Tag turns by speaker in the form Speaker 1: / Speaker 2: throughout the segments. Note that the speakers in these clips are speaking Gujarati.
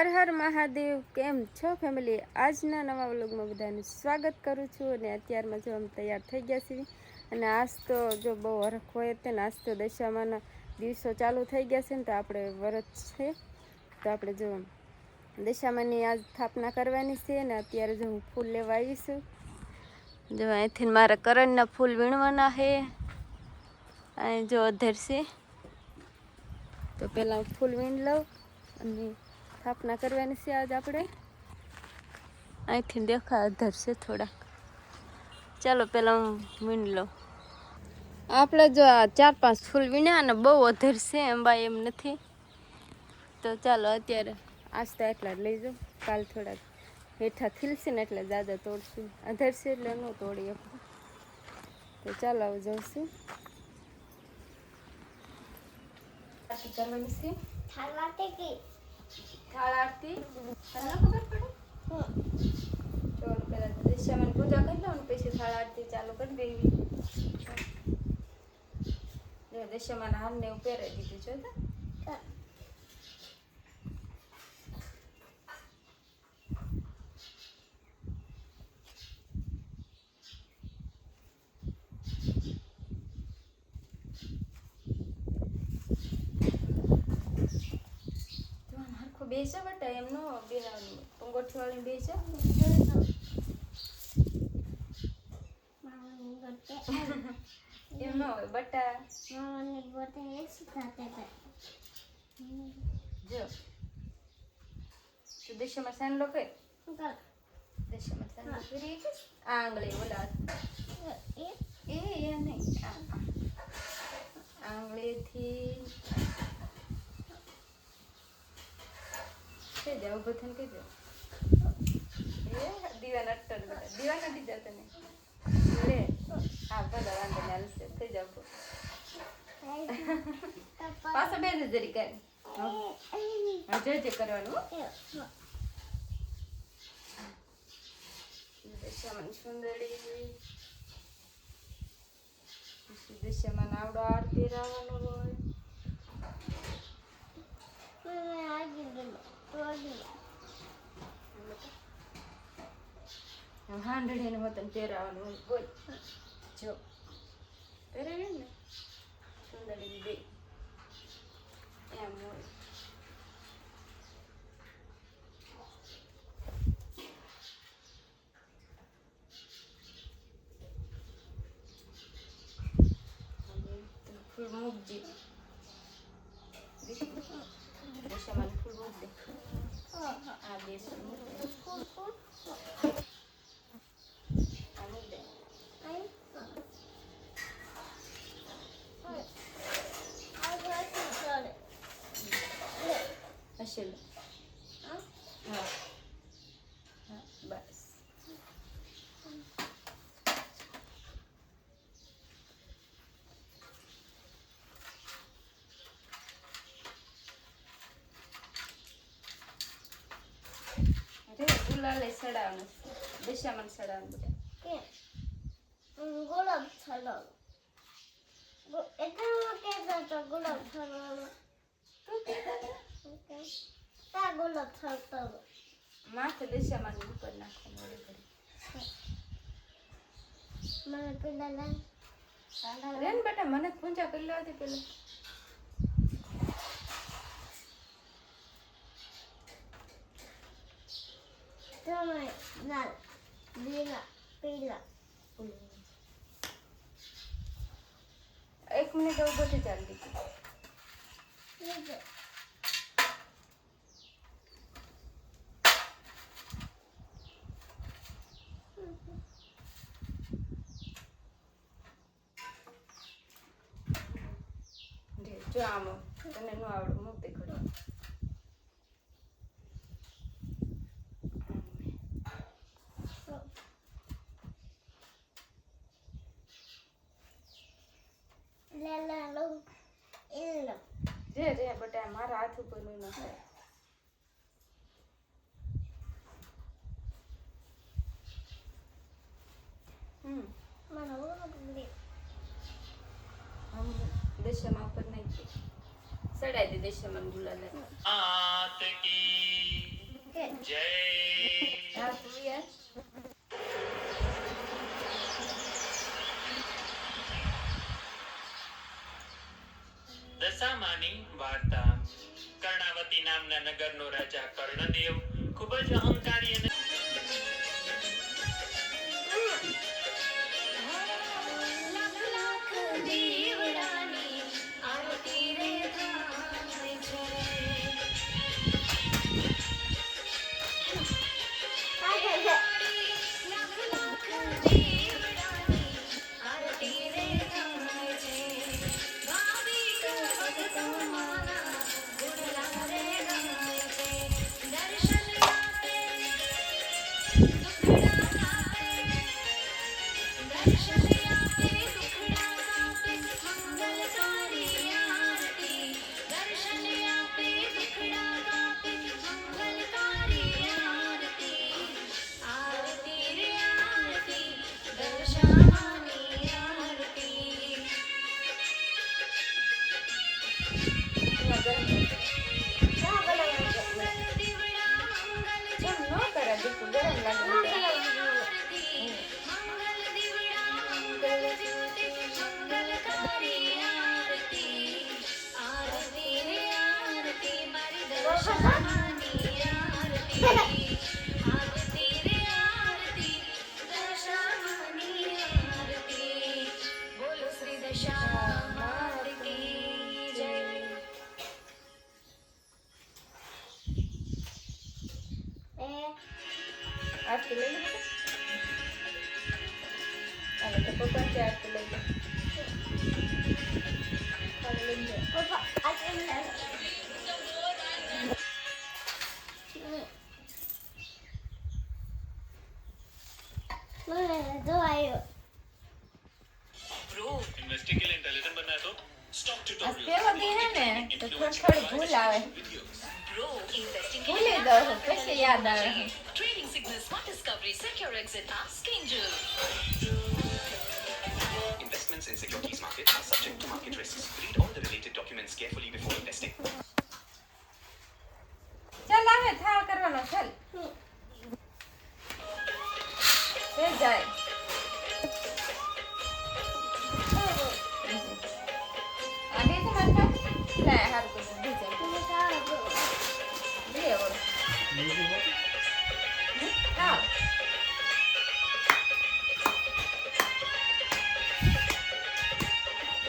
Speaker 1: હર હર મહાદેવ. કેમ છો ફેમિલી? આજના નવા વ્લોગમાં બધાનું સ્વાગત કરું છું. અને અત્યારમાં જો અમે તૈયાર થઈ ગયા છીએ. અને આજ તો જો બહુ હરખ હોય તે ને આજ તો દશામાના દિવસો ચાલુ થઈ ગયા છે ને, તો આપણે વ્રત છે તો આપણે જો દશામાની આજ સ્થાપના કરવાની છે. ને અત્યારે જો હું ફૂલ લેવા આવીશું. જો અહીંથી મારા કરણના ફૂલ વીણવાના છે. અહીં જો અધર છે તો પહેલાં હું ફૂલ વીણ લઉં અને સ્થાપના કરવાની છે. આજ આપણે અહીંથી દેખા અધર છે થોડાક. ચાલો પહેલાં હું વીણ લઉં. આપણે જો આ 4-5 ફૂલ વીણ્યા અને બહુ અધર છે, અંબા એમ નથી. તો ચાલો અત્યારે આજ તો એટલા જ લઈ જાઉં. કાલ થોડાક હેઠા ખીલશે ને એટલે દાદા તોડશું. અધર છે એટલે ન તોડી શકું. તો ચાલો આવું જાઉં છું. આરતી કરવાની છે. થાળ આરતી તને ખબર પડે? ચાલો પહેલાં દશામાની પૂજા કરી લઉં ને પછી થાળ આરતી ચાલુ કરી દેવી. દશામાના હારને એવું પહેરાવી દીધું છે. બેસો બટા, એમ નો બેહવાનું. પંગોઠી વાળી બેસો. એમ ન હોય બટા. જો દશામાં સાંડલો કર. દશામાં સાંડલો કરી આ આંગળી ઓલા એ નહીં આંગળીથી થઈ જાવ. ઉભો થઈને કહી દો. એ દીવાના અટ્ટર બેટા, દીવાના દીધા તને લે. હા ભલે વાંધો ને હાલશે. થઈ જાવ પાછા બે જરી કરી. જે કરવાનું. દશામાન સુંદરી દશામાન આવડો આરતી રાવવાનો હોય. હાંડળીને વતન પહેરાવાનું હોય. બોલ જો પહેરાવે ને સુંદરી બે એમ હોય. ફૂલ મૂકજે. દશામાન ફૂલ મૂક દે. આ બે ફૂલ મૂક દે. આ મૂક દે. હશે હા હા બસ. ગુલાલે સડાવવાનું. દશામાન સડાવવાનું બેટા. ગુલાબ છડાવવાનું. એટલા કહેતા તો ગુલાબ છડાવવાનું. તું કહેતા હતા તા ગુલાબ છડતો માથે દશામાન ઉપર નાખવાનું. મને પેલા રેન બેટા, મને પૂંજા કરી લેવાથી પેલા. લાલ લીલા પીલા. 1 મિનિટ ઉભો થઈ ચાલતી. જો આમ તને નો આવડે મૂક દે ખડો. રે બટા, મારા હાથ ઉપર નું ન થાય. દશામાં ઉપર નાખી સડાઈ દે. દશામાં ગુલાલ
Speaker 2: નગરનો રાજા કર્ણદેવ ખૂબ જ અહંકારી અને
Speaker 1: આરતી લઈ લે હાલો તો પપ્પા કે આરતી લઈ લે હાલો લઈ લે પપ્પા આરતી લઈ લે दो आयो
Speaker 2: ब्रो इन्वेस्टिंग के लिए इंटेलिजेंट बनना है तो स्टॉक ट्यूटोरियल
Speaker 1: पे होती है ना तो थोड़ी भूल आवे
Speaker 2: ब्रो इन्वेस्टिंग
Speaker 1: भूल दो कैसे याद आवे
Speaker 2: trading signal smart discovery secure exit ask angel Investments in securities market are subject to market risks. Read all the related documents carefully before investing.
Speaker 1: चल आवे था करवानो चल ले जाए अभी तो मत ले हर कुछ दीजिए तुम का ले वो हां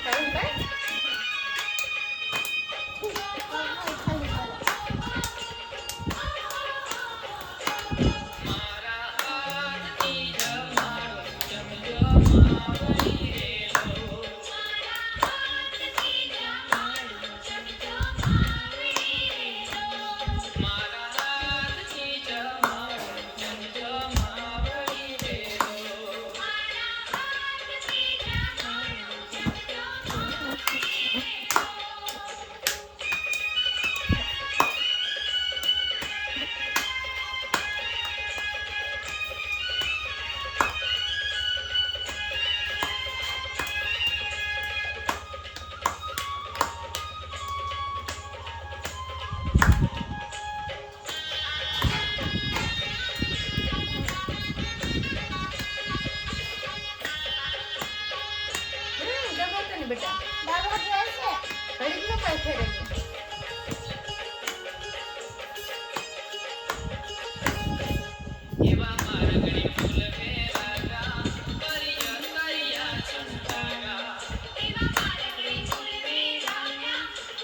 Speaker 1: कौन का बेटा दादा कैसे घड़ी में कैसे रही
Speaker 2: एवा मार गड़ी फूल वेरागा परिया परिया चंदागा एवा मार गड़ी फूल वेरागा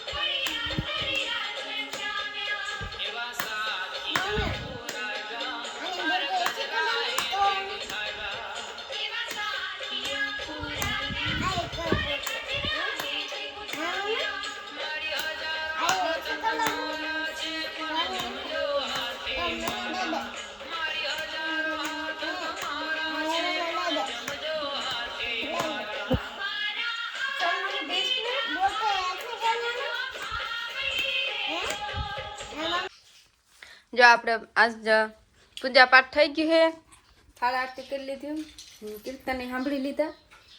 Speaker 2: परिया परिया चंदागा एवा साथी पूरागा हर गजराए दिखागा एवा साथी पूरागा
Speaker 1: जो આપણે આજ પૂજા પાઠ થઈ ગયું છે થાળ આરતી કરી લીધી કીર્તન સાંભળી લીધા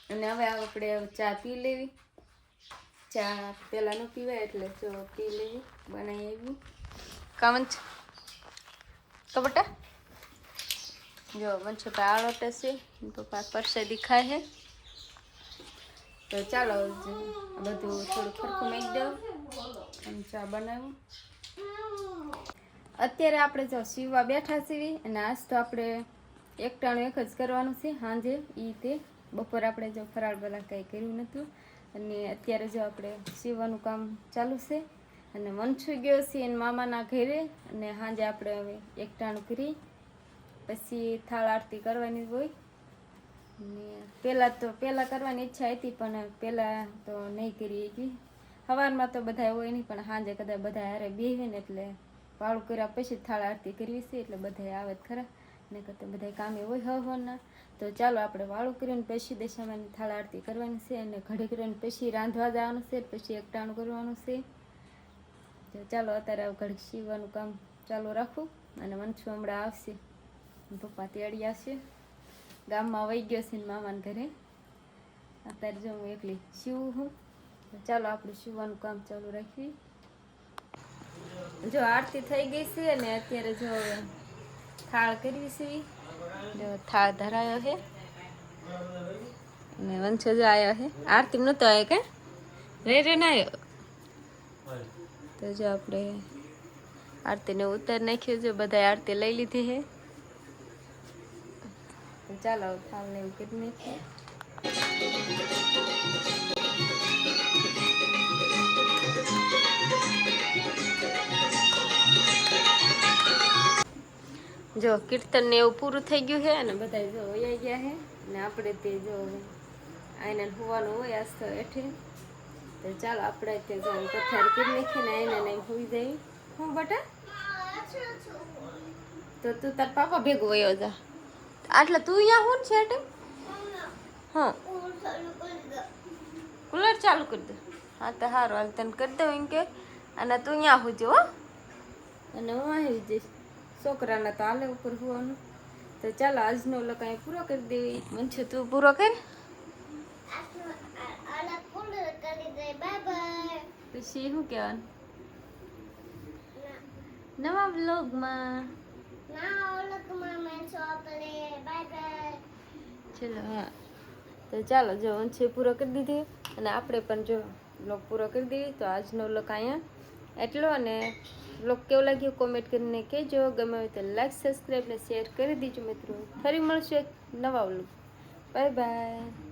Speaker 1: અને હવે આપણે ચા પી લેવી ચા પેલા ન પીવાય એટલે જો પી લેવી બનાવી આવી કામંચ કબટા જો વંશોટા આળોટે છે પપ્પા પરસે દેખાય છે તો ચાલો બધું થોડું ખરખું નાખી દઉં અને ચા બનાવું અત્યારે આપણે જો સીવવા બેઠા સીવી અને આજ તો આપણે એકટાણું એક જ કરવાનું છે સાંજે તે બપોર આપણે જો ફરાળ બરાળ કંઈ કર્યું નહોતું અને અત્યારે જો આપણે સીવવાનું કામ ચાલુ છે અને મનસુ ગયો છે એને મામાના ઘરે અને સાંજે આપણે હવે એકટાણું કરી પછી થાળ આરતી કરવાની હોય ને પહેલાં કરવાની ઈચ્છા હતી પણ પહેલાં તો નહીં કરી હતી સવારમાં તો બધા હોય નહીં પણ સાંજે કદાચ બધા હારે બેહે ને એટલે વાળું કર્યા પછી થાળ આરતી કરવી છે એટલે બધા આવે જ ખરા ને કરતા બધા કામે હોય હવાના તો ચાલો આપણે વાળું કરીને પછી દશામાની થાળ આરતી કરવાની છે અને ઘડી કરીને પછી રાંધવા જવાનું છે પછી એકટાણું કરવાનું છે તો ચાલો અત્યારે ઘડીક સીવવાનું કામ ચાલુ રાખું અને મનસુ હમણાં આવશે પપ્પા તેડી આવશે ગામમાં વહી ગયો છે ને મામાના ઘરે અત્યારે જો હું એકલી સીવું હું ચાલો આપણે સીવવાનું કામ ચાલુ રાખીએ જો આરતી થઈ ગઈ છે અને અત્યારે જો થાળ કરવી છે જો થાળ ધરાયો છે અને વંશો જો આવ્યો છે આરતી નહોતો આવ્યો કે રે ના આવ્યો તો જો આપણે આરતીને ઉતાર નાખ્યું જો બધા આરતી લઈ લીધી છે તો ચાલો થાળને એવું કરી નાખીએ જો કીર્તન ને એવું પૂરું થઈ ગયું છે અને બધા જો વયા ગયા છે અને આપણે તે જો આઈને હોવાનું હોય આજ તો એઠે તો ચાલો આપણે તે જો પથારી કરી નાખીએ ને આઈને નહીં હોઈ જાય હું બટા તો તું તાર પાપા ભેગું વયો જા આટલે તું અહીંયા હું છે એટલે હા કુલર ચાલુ કરી દે હા તો સારું હાલ તને કરી દઉં એમ કે અને તું અહીંયા હોજો હો અને હું આવી જઈશ છોકરાના તો હાલે ઉપર હોવાનું તો ચાલો આજનો લકાઈ પૂરો કરી દેવી મનસુ તું પૂરો કર પછી શું કહેવાનું નવા બ્લોગમાં ચલો હા તો ચાલો જો વંશે પૂરો કરી દીધી અને આપણે પણ જો બ્લોગ પૂરો કરી દીધી તો આજનો બ્લોગ અહીંયા એટલો અને બ્લોગ કેવો લાગ્યો કોમેન્ટ કરીને કહેજો ગમે હોય તો લાઈક સબસ્ક્રાઈબ ને શેર કરી દીજો મિત્રો ફરી મળશે નવા બ્લોગ બાય બાય